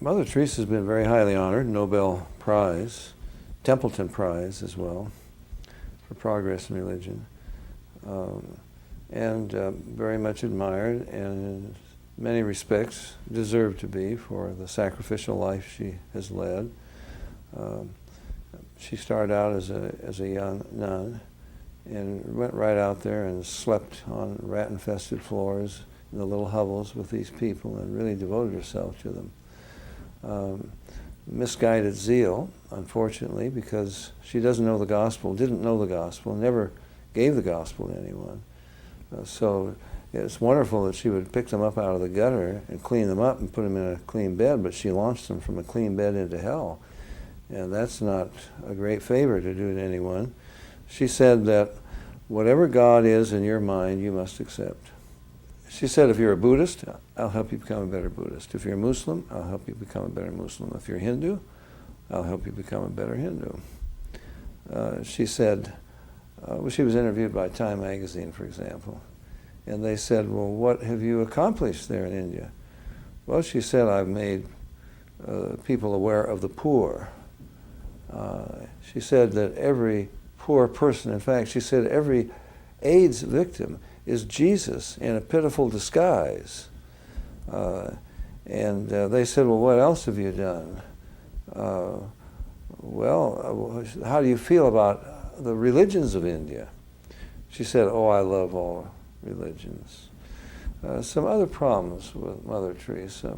Mother Teresa has been very highly honored, Nobel Prize, Templeton Prize as well, for progress in religion, and very much admired, and in many respects deserved to be for the sacrificial life she has led. She started out as a young nun and went right out there and slept on rat-infested floors in the little hovels with these people and really devoted herself to them. Misguided zeal, unfortunately, because she doesn't know the gospel, didn't know the gospel, never gave the gospel to anyone. So it's wonderful that she would pick them up out of the gutter and clean them up and put them in a clean bed, but she launched them from a clean bed into hell. And that's not a great favor to do to anyone. She said that whatever God is in your mind, you must accept. She said, if you're a Buddhist, I'll help you become a better Buddhist. If you're a Muslim, I'll help you become a better Muslim. If you're Hindu, I'll help you become a better Hindu. She said, she was interviewed by Time magazine, for example, and they said, well, what have you accomplished there in India? Well, she said, I've made people aware of the poor. She said that every poor person, in fact, she said every AIDS victim is Jesus in a pitiful disguise. And they said, well, what else have you done? Well, how do you feel about the religions of India? She said, oh, I love all religions. Some other problems with Mother Teresa.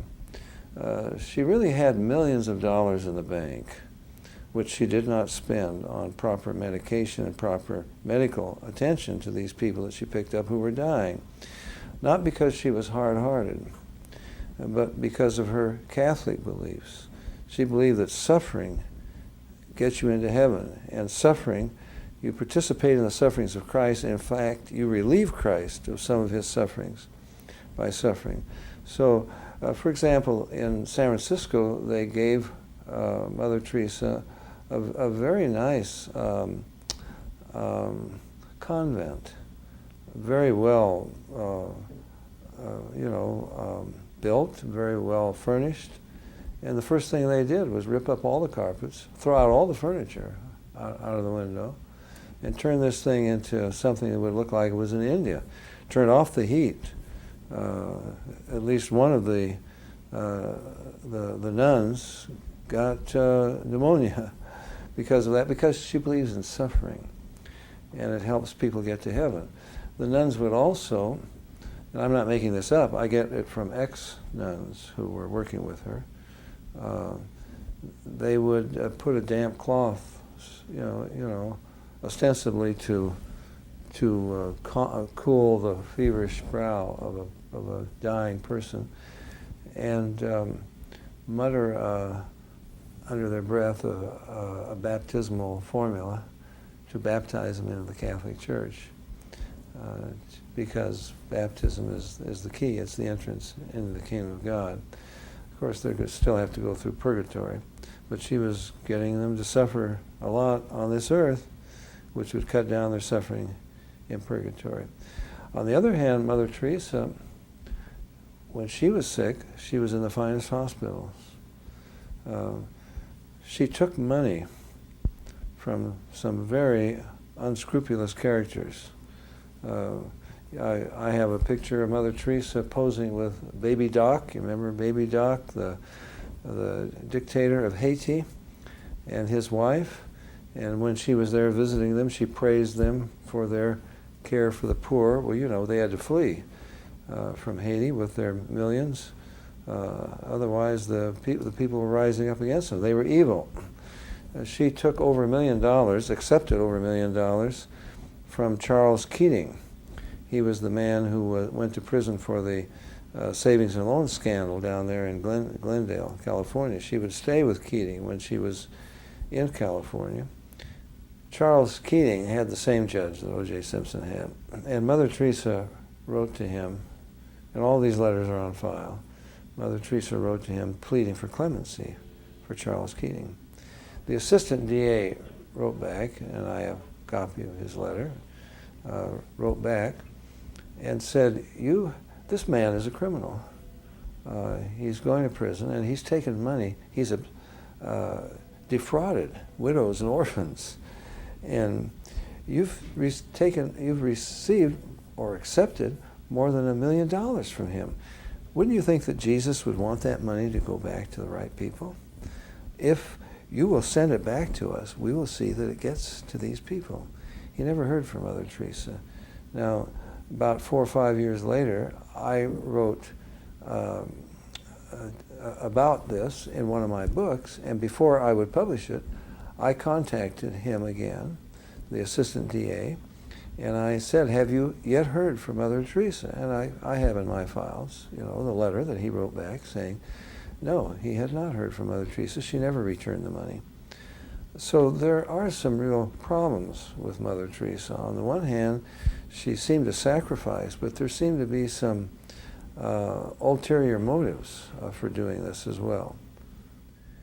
She really had millions of dollars in the bank, which she did not spend on proper medication and proper medical attention to these people that she picked up who were dying. Not because she was hard-hearted, but because of her Catholic beliefs. She believed that suffering gets you into heaven, and suffering, you participate in the sufferings of Christ, and in fact, you relieve Christ of some of his sufferings by suffering. So, for example, in San Francisco, they gave Mother Teresa a very nice convent, very well, built, very well furnished. And the first thing they did was rip up all the carpets, throw out all the furniture out of the window, and turn this thing into something that would look like it was in India. Turn off the heat. At least one of the nuns got pneumonia because of that, because she believes in suffering, and it helps people get to heaven. The nuns would also, and I'm not making this up, I get it from ex-nuns who were working with her, they would put a damp cloth, ostensibly to cool the feverish brow of a dying person, and mutter under their breath a baptismal formula to baptize them into the Catholic Church, because baptism is the key. It's the entrance into the kingdom of God. Of course, they're going to still have to go through purgatory, but she was getting them to suffer a lot on this earth, which would cut down their suffering in purgatory. On the other hand, Mother Teresa, when she was sick, she was in the finest hospitals. She took money from some very unscrupulous characters. I have a picture of Mother Teresa posing with Baby Doc. You remember Baby Doc, the dictator of Haiti, and his wife? And when she was there visiting them, she praised them for their care for the poor. Well, they had to flee from Haiti with their millions. Otherwise, the people were rising up against them. They were evil. She took over $1 million, accepted over $1 million from Charles Keating. He was the man who went to prison for the savings and loan scandal down there in Glendale, California. She would stay with Keating when she was in California. Charles Keating had the same judge that O.J. Simpson had. And Mother Teresa wrote to him, and all these letters are on file. Mother Teresa wrote to him pleading for clemency for Charles Keating. The assistant DA wrote back, and I have a copy of his letter, wrote back and said, this man is a criminal. He's going to prison, and he's taken money. He's defrauded widows and orphans, and you've received or accepted more than $1 million from him. Wouldn't you think that Jesus would want that money to go back to the right people? If you will send it back to us, we will see that it gets to these people. He never heard from Mother Teresa. Now, about 4 or 5 years later, I wrote about this in one of my books, and before I would publish it, I contacted him again, the assistant DA, and I said, have you yet heard from Mother Teresa? And I have in my files, the letter that he wrote back saying, no, he had not heard from Mother Teresa. She never returned the money. So there are some real problems with Mother Teresa. On the one hand, she seemed to sacrifice, but there seemed to be some ulterior motives for doing this as well.